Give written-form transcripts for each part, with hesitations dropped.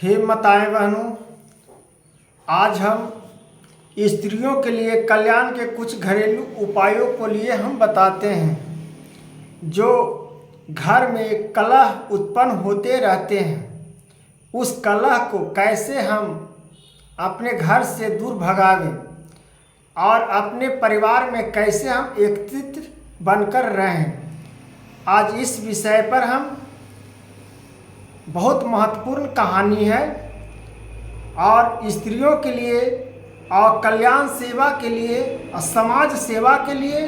हे माताएं बहनों, आज हम स्त्रियों के लिए कल्याण के कुछ घरेलू उपायों को लिए हम बताते हैं। जो घर में कलह उत्पन्न होते रहते हैं, उस कलह को कैसे हम अपने घर से दूर भगावें और अपने परिवार में कैसे हम एकत्रित बनकर रहें। आज इस विषय पर हम बहुत महत्वपूर्ण कहानी है और स्त्रियों के लिए और कल्याण सेवा के लिए और समाज सेवा के लिए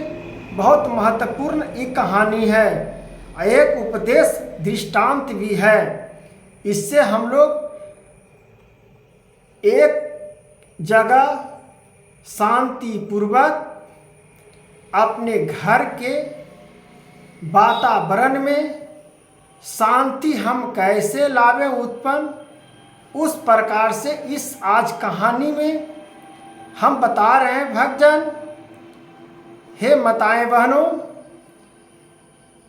बहुत महत्वपूर्ण एक कहानी है। एक उपदेश दृष्टांत भी है। इससे हम लोग एक जगह शांतिपूर्वक अपने घर के वातावरण में शांति हम कैसे लावें उत्पन्न, उस प्रकार से इस आज कहानी में हम बता रहे हैं भक्तजन। हे माताएं बहनों,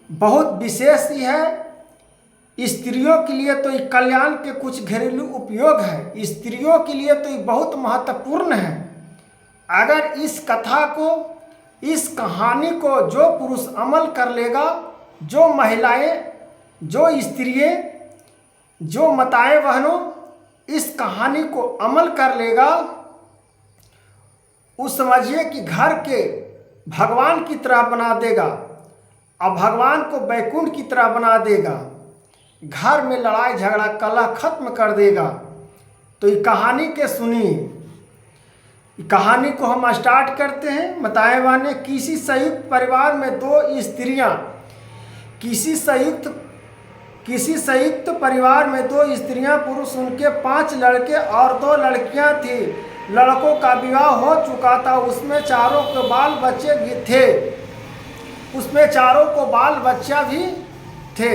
बहुत विशेष ही है। स्त्रियों के लिए तो ये कल्याण के कुछ घरेलू उपयोग है, स्त्रियों के लिए तो ये बहुत महत्वपूर्ण है। अगर इस कथा को, इस कहानी को जो पुरुष अमल कर लेगा, जो महिलाएं, जो स्त्रियां, जो माताएं बहनों इस कहानी को अमल कर लेगा, उस समझिए कि घर के भगवान की तरह बना देगा और भगवान को वैकुंठ की तरह बना देगा। घर में लड़ाई झगड़ा कलह खत्म कर देगा। तो ये कहानी के सुनिए। कहानी को हम स्टार्ट करते हैं। माताएं बहनें, किसी संयुक्त परिवार में दो स्त्रियां, किसी संयुक्त परिवार में दो स्त्रियां, पुरुष, उनके 5 लड़के और 2 लड़कियां थी। लड़कों का विवाह हो चुका था, उसमें चारों के बाल बच्चे भी थे, उसमें चारों को बाल बच्चा भी थे,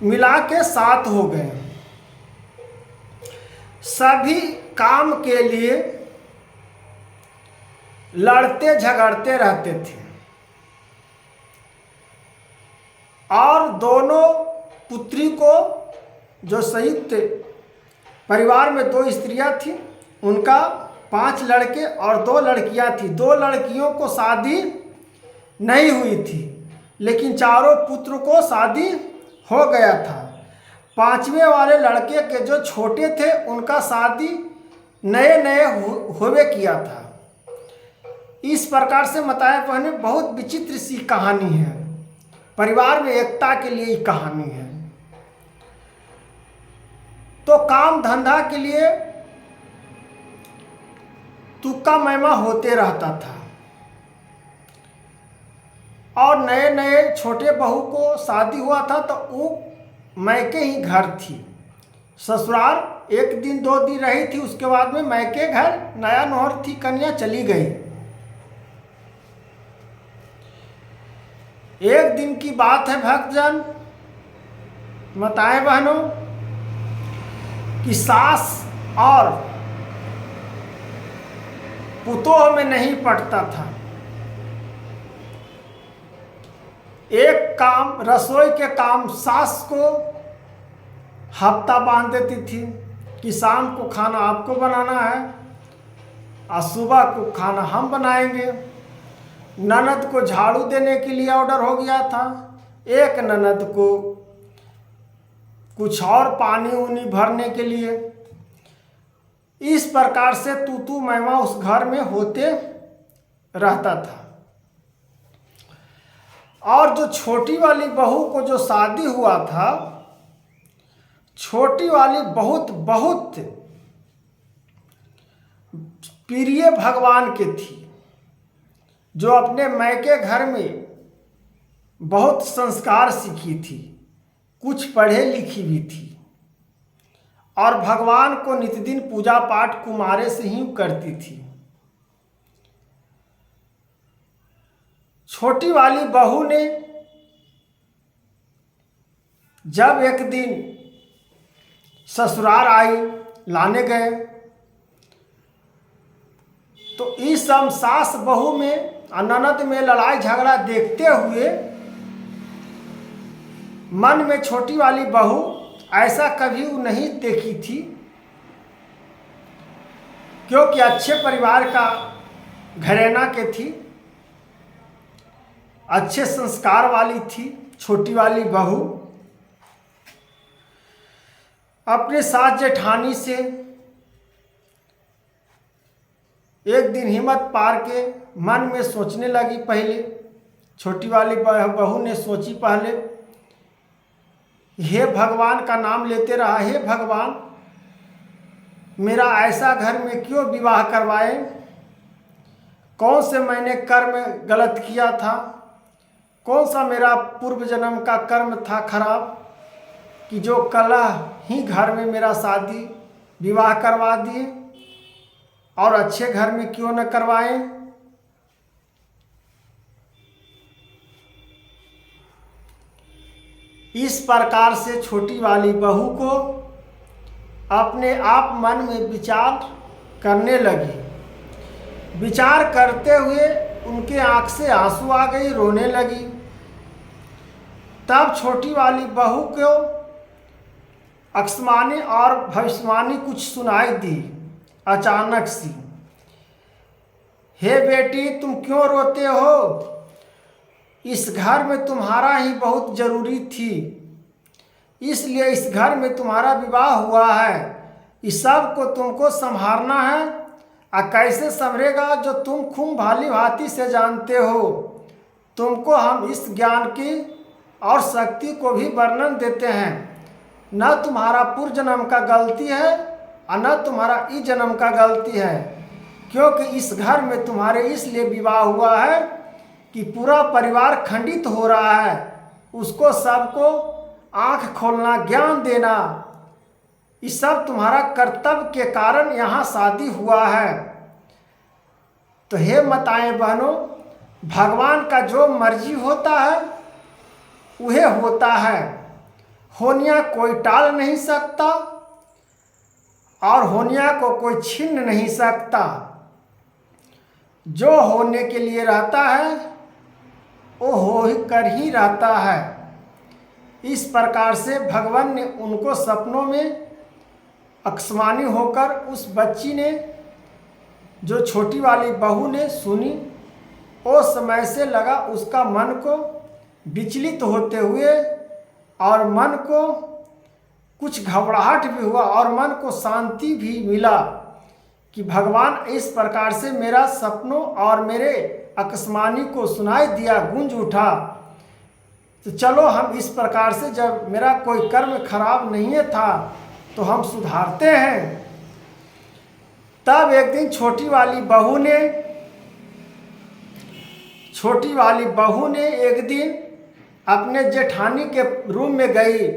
मिला के 7 हो गए। सभी काम के लिए लड़ते झगड़ते रहते थे और दोनों पुत्री को, जो संयुक्त परिवार में 2 स्त्रियां थी, उनका 5 लड़के और 2 लड़कियां थी। 2 लड़कियों को शादी नहीं हुई थी, लेकिन चारों पुत्र को शादी हो गया था। 5वें वाले लड़के के जो छोटे थे, उनका शादी नए हुए किया था। इस प्रकार से माताएं बहनें, बहुत विचित्र सी कहानी है। परिवार में एकता के लिए ही कहानी है। तो काम धंधा के लिए तुक्का मैमा होते रहता था और नए नए छोटे बहू को शादी हुआ था तो वो मैके ही घर थी। ससुराल 1 दिन 2 दिन रही थी, उसके बाद में मैके घर, नया नौहर थी, कन्या चली गई। एक दिन की बात है भक्तजन, माताएं बहनों, कि सास और पुतोह में नहीं पटता था। एक काम, रसोई के काम सास को हफ्ता बांध देती थी कि शाम को खाना आपको बनाना है और सुबह को खाना हम बनाएंगे। ननद को झाड़ू देने के लिए ऑर्डर हो गया था, एक ननद को कुछ और पानी उनी भरने के लिए। इस प्रकार से तू मैमा उस घर में होते रहता था। और जो छोटी वाली बहू को जो शादी हुआ था, छोटी वाली बहुत प्रिय भगवान के थी, जो अपने मैके घर में बहुत संस्कार सीखी थी, कुछ पढ़े लिखी भी थी और भगवान को नित्यदिन पूजा पाठ कुमारे से ही करती थी। छोटी वाली बहू ने जब एक दिन ससुराल आई, लाने गए, तो इस सब सास बहू में, ननद में लड़ाई झगड़ा देखते हुए मन में छोटी वाली बहू ऐसा कभी वो नहीं देखी थी, क्योंकि अच्छे परिवार का घराना के थी, अच्छे संस्कार वाली थी। छोटी वाली बहू अपने सास जेठानी से एक दिन हिम्मत पार के मन में सोचने लगी। पहले छोटी वाली बहू ने सोची, पहले हे भगवान का नाम लेते रहा, हे भगवान मेरा ऐसा घर में क्यों विवाह करवाए, कौन से मैंने कर्म गलत किया था, कौन सा मेरा पूर्व जन्म का कर्म था खराब कि जो कलह ही घर में मेरा शादी विवाह करवा दिए, और अच्छे घर में क्यों न करवाएं। इस प्रकार से छोटी वाली बहू को अपने आप मन में विचार करने लगी। विचार करते हुए उनके आंख से आंसू आ गई, रोने लगी। तब छोटी वाली बहू को आसमानी और भविष्यवाणी कुछ सुनाई दी अचानक सी। हे बेटी तुम क्यों रोते हो, इस घर में तुम्हारा ही बहुत जरूरी थी, इसलिए इस घर में तुम्हारा विवाह हुआ है। इस सब को तुमको संभालना है। कैसे संभरेगा जो तुम खूब भाली भांति से जानते हो। तुमको हम इस ज्ञान की और शक्ति को भी वर्णन देते हैं। न तुम्हारा पूर्व जन्म का गलती है और न तुम्हारा इस जन्म का गलती है, क्योंकि इस घर में तुम्हारे इसलिए विवाह हुआ है कि पूरा परिवार खंडित हो रहा है, उसको सबको आंख खोलना, ज्ञान देना, इस सब तुम्हारा कर्तव्य के कारण यहाँ शादी हुआ है। तो हे माताएं बहनों, भगवान का जो मर्जी होता है वह होता है। होनिया कोई टाल नहीं सकता और होनिया को कोई छीन नहीं सकता। जो होने के लिए रहता है वो हो ही कर ही रहता है। इस प्रकार से भगवान ने उनको सपनों में आसमानी होकर उस बच्ची ने, जो छोटी वाली बहू ने सुनी, उस समय से लगा उसका मन को विचलित होते हुए, और मन को कुछ घबराहट भी हुआ और मन को शांति भी मिला कि भगवान इस प्रकार से मेरा सपनों और मेरे आसमानी को सुनाई दिया, गूंज उठा। तो चलो हम इस प्रकार से, जब मेरा कोई कर्म खराब नहीं था तो हम सुधारते हैं। तब एक दिन छोटी वाली बहू ने एक दिन अपने जेठानी के रूम में गई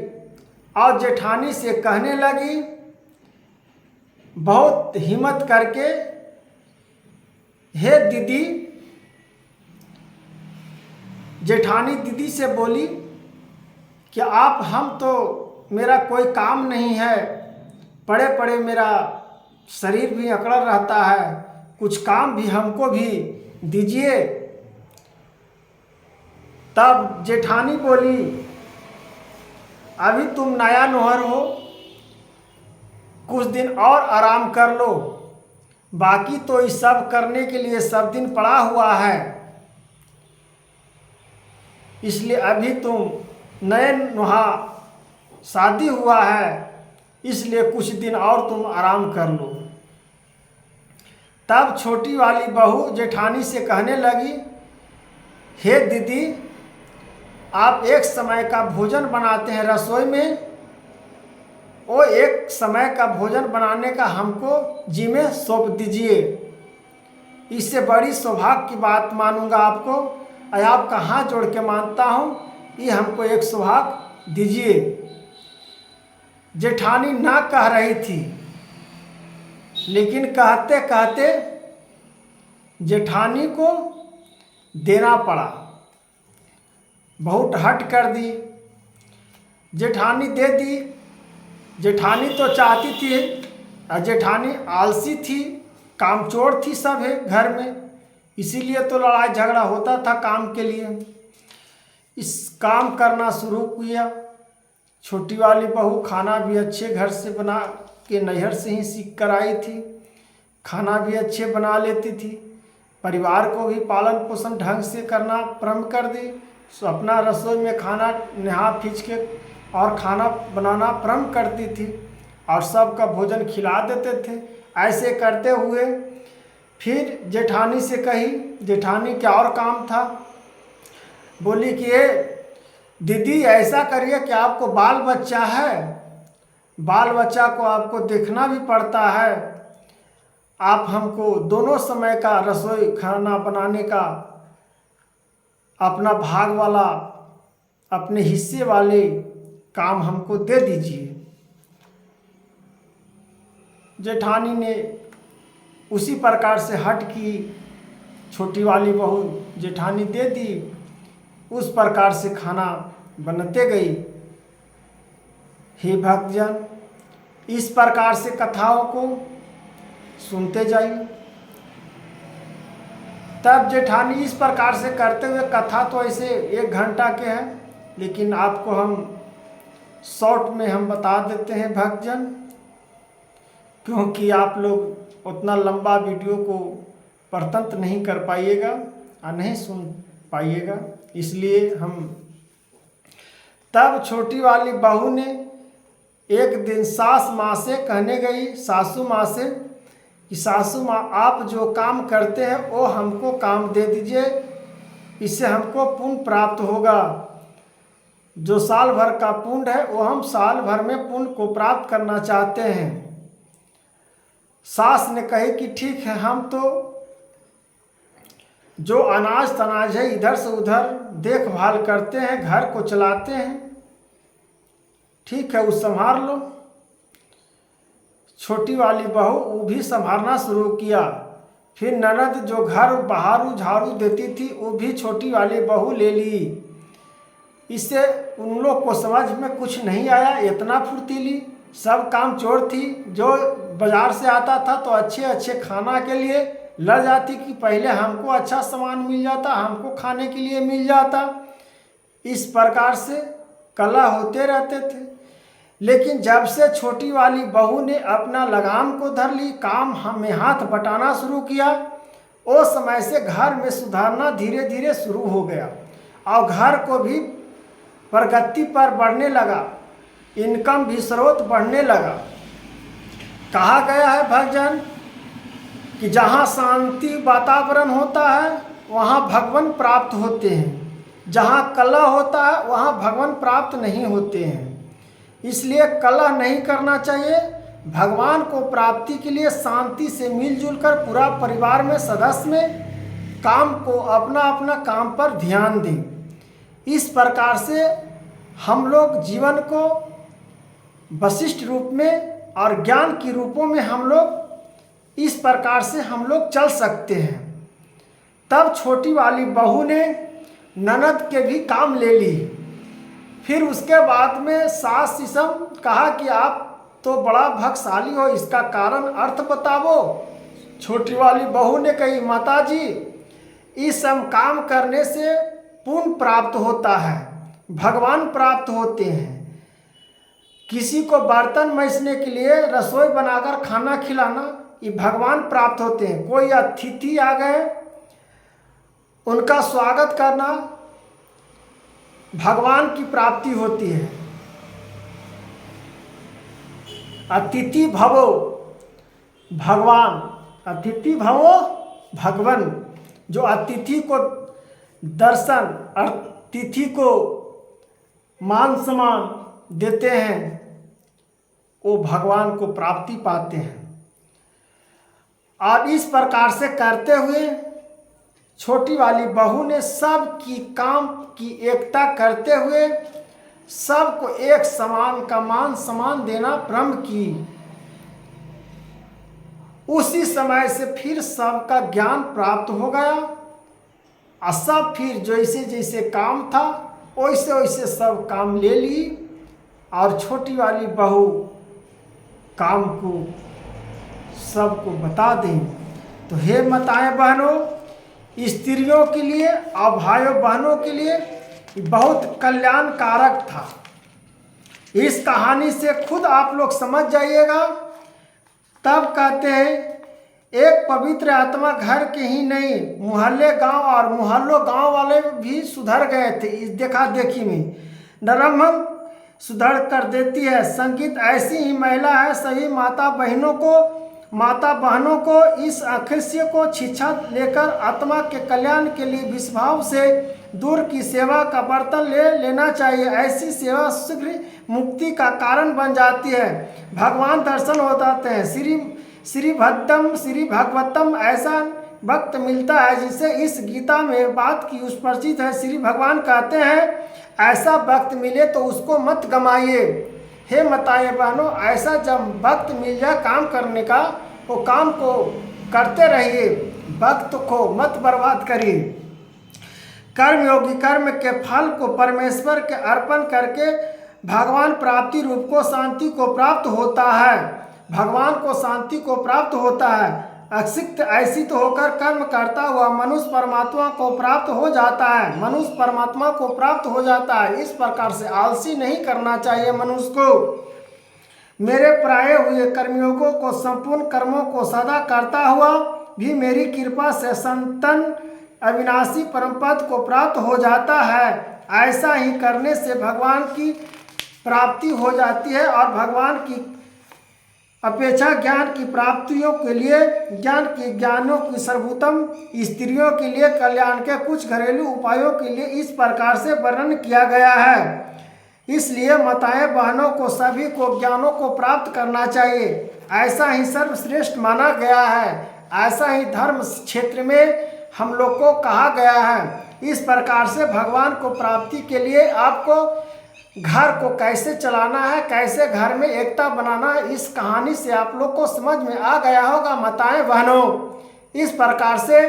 और जेठानी से कहने लगी, बहुत हिम्मत करके, हे दीदी। जेठानी दीदी से बोली कि आप, हम तो, मेरा कोई काम नहीं है, पड़े पड़े मेरा शरीर भी अकड़ रहता है, कुछ काम भी हमको भी दीजिए। तब जेठानी बोली, अभी तुम नया नौहर हो, कुछ दिन और आराम कर लो, बाकी तो इस सब करने के लिए सब दिन पड़ा हुआ है, इसलिए अभी तुम नए नुहा, शादी हुआ है, इसलिए कुछ दिन और तुम आराम कर लो। तब छोटी वाली बहू जेठानी से कहने लगी, हे दीदी, आप एक समय का भोजन बनाते हैं रसोई में, वो एक समय का भोजन बनाने का हमको जिम्मे सौंप दीजिए। इससे बड़ी सौभाग्य की बात मानूंगा आपको, और आपका हाथ जोड़ के मानता हूँ, ये हमको एक सौभाग्य दीजिए। जेठानी ना कह रही थी, लेकिन कहते कहते जेठानी को देना पड़ा। बहुत हट कर दी, जेठानी दे दी। जेठानी तो चाहती थी, और जेठानी आलसी थी, कामचोर थी सब है घर में, इसीलिए तो लड़ाई झगड़ा होता था काम के लिए। इस काम करना शुरू किया छोटी वाली बहू खाना भी अच्छे घर से बना के नैहर से ही सीख कर आई थी। खाना भी अच्छे बना लेती थी, परिवार को भी पालन पोषण ढंग से करना प्रारंभ कर दी। सो अपना रसोई में खाना नहा खींच के और खाना बनाना प्रारंभ करती थी और सबका भोजन खिला देते थे। ऐसे करते हुए फिर जेठानी से कही, जेठानी क्या और काम था, बोली कि ये दीदी ऐसा करिए कि आपको बाल बच्चा है, बाल बच्चा को आपको देखना भी पड़ता है, आप हमको दोनों समय का रसोई खाना बनाने का अपना भाग वाला, अपने हिस्से वाले काम हमको दे दीजिए। जेठानी ने उसी प्रकार से हट की, छोटी वाली बहू जेठानी दे दी, उस प्रकार से खाना बनते गई। हे भक्तजन, इस प्रकार से कथाओं को सुनते जाइए। तब जेठानी इस प्रकार से करते हुए, कथा तो ऐसे 1 घंटा के हैं, लेकिन आपको हम शॉर्ट में हम बता देते हैं भक्तजन, क्योंकि आप लोग उतना लंबा वीडियो को परतंत्र नहीं कर पाइएगा और नहीं सुन पाइएगा, इसलिए हम। तब छोटी वाली बहू ने एक दिन सास माँ से कहने गई, सासू माँ से, कि सासू माँ आप जो काम करते हैं वो हमको काम दे दीजिए, इससे हमको पुण्य प्राप्त होगा। जो साल भर का पुण्य है वो हम साल भर में पुण्य को प्राप्त करना चाहते हैं। सास ने कही कि ठीक है, हम तो जो अनाज तनाज है इधर से उधर देखभाल करते हैं, घर को चलाते हैं, ठीक है वो संभाल लो। छोटी वाली बहू वो भी संभालना शुरू किया। फिर ननद जो घर बहारू झाड़ू देती थी वो भी छोटी वाली बहू ले ली। इससे उन लोग को समझ में कुछ नहीं आया, इतना फुर्तीली सब काम चोर थी। जो बाजार से आता था तो अच्छे अच्छे खाना के लिए लड़ जाती कि पहले हमको अच्छा सामान मिल जाता, हमको खाने के लिए मिल जाता। इस प्रकार से कलह होते रहते थे। लेकिन जब से छोटी वाली बहू ने अपना लगाम को धर ली, काम हमें हाथ बटाना शुरू किया, उस समय से घर में सुधारना धीरे धीरे शुरू हो गया और घर को भी प्रगति पर बढ़ने लगा, इनकम भी स्रोत बढ़ने लगा। कहा गया है भक्तजन कि जहाँ शांति वातावरण होता है वहाँ भगवान प्राप्त होते हैं, जहाँ कलह होता है वहाँ भगवान प्राप्त नहीं होते हैं। इसलिए कलह नहीं करना चाहिए। भगवान को प्राप्ति के लिए शांति से मिलजुल कर पूरा परिवार में सदस्य में काम को अपना अपना काम पर ध्यान दें। इस प्रकार से हम लोग जीवन को वशिष्ठ रूप में और ज्ञान के रूपों में हम लोग इस प्रकार से हम लोग चल सकते हैं। तब छोटी वाली बहू ने ननद के भी काम ले ली। फिर उसके बाद में सास सिसम कहा कि आप तो बड़ा भाग्यशाली हो, इसका कारण अर्थ बताओ। छोटी वाली बहू ने कही, माताजी इस सब काम करने से पुण्य प्राप्त होता है, भगवान प्राप्त होते हैं। किसी को बर्तन मैसने के लिए रसोई बनाकर खाना खिलाना, ये भगवान प्राप्त होते हैं। कोई अतिथि आ गए उनका स्वागत करना भगवान की प्राप्ति होती है। अतिथि भवो भगवान, अतिथि भवो भगवान। जो अतिथि को दर्शन, अतिथि को मान सम्मान देते हैं वो भगवान को प्राप्ति पाते हैं। और इस प्रकार से करते हुए छोटी वाली बहू ने सब की काम की एकता करते हुए सबको एक समान का मान सम्मान देना प्रारंभ की। उसी समय से फिर सबका ज्ञान प्राप्त हो गया और सब फिर जैसे जैसे काम था वैसे वैसे सब काम ले ली और छोटी वाली बहू काम को सबको बता दें। तो हे माताएं बहनों, स्त्रियों के लिए और भाइयों बहनों के लिए बहुत कल्याणकारक था। इस कहानी से खुद आप लोग समझ जाइएगा। तब कहते हैं एक पवित्र आत्मा घर के ही नहीं मुहल्ले गांव और मुहल्लों गांव वाले भी सुधर गए थे। इस देखा देखी में नरम सुधर कर देती है। संगीत ऐसी ही महिला है। सभी माता बहनों को इस अखिल्य को शिक्षा लेकर आत्मा के कल्याण के लिए विषभाव से दूर की सेवा का बर्तन ले लेना चाहिए। ऐसी सेवा शीघ्र मुक्ति का कारण बन जाती है। भगवान दर्शन हो जाते हैं। श्री भगवतम ऐसा वक्त मिलता है जिसे इस गीता में बात की स्पर्शित है। श्री भगवान कहते हैं ऐसा वक्त मिले तो उसको मत गमाइए। हे माताएं बहनों, ऐसा जब वक्त मिल जाए काम करने का वो काम को करते रहिए, वक्त को मत बर्बाद करिए। कर्मयोगी कर्म के फल को परमेश्वर के अर्पण करके भगवान प्राप्ति रूप को शांति को प्राप्त होता है। भगवान को शांति को प्राप्त होता है। असिक्त ऐसी तो होकर कर्म करता हुआ मनुष्य परमात्मा को प्राप्त हो जाता है। मनुष्य परमात्मा को प्राप्त हो जाता है। इस प्रकार से आलसी नहीं करना चाहिए मनुष्य को। मेरे प्राय हुए कर्मयोगों को संपूर्ण कर्मों को सदा करता हुआ भी मेरी कृपा से संतन अविनाशी परमपद को प्राप्त हो जाता है। ऐसा ही करने से भगवान की प्राप्ति हो जाती है और भगवान की अपेक्षा ज्ञान की प्राप्तियों के लिए ज्ञानों की सर्वोत्तम स्त्रियों के लिए कल्याण के कुछ घरेलू उपायों के लिए इस प्रकार से वर्णन किया गया है। इसलिए माताएं बहनों को सभी को ज्ञानों को प्राप्त करना चाहिए। ऐसा ही सर्वश्रेष्ठ माना गया है। ऐसा ही धर्म क्षेत्र में हम लोग को कहा गया है। इस प्रकार से भगवान को प्राप्ति के लिए आपको घर को कैसे चलाना है, कैसे घर में एकता बनाना है, इस कहानी से आप लोग को समझ में आ गया होगा माताएं बहनों। इस प्रकार से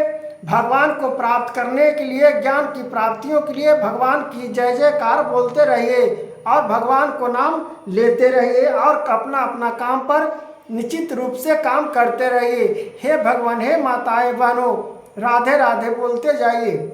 भगवान को प्राप्त करने के लिए ज्ञान की प्राप्तियों के लिए भगवान की जय जयकार बोलते रहिए और भगवान को नाम लेते रहिए और अपना अपना काम पर निश्चित रूप से काम करते रहिए। हे भगवान, हे माताएं बहनों, राधे राधे बोलते जाइए।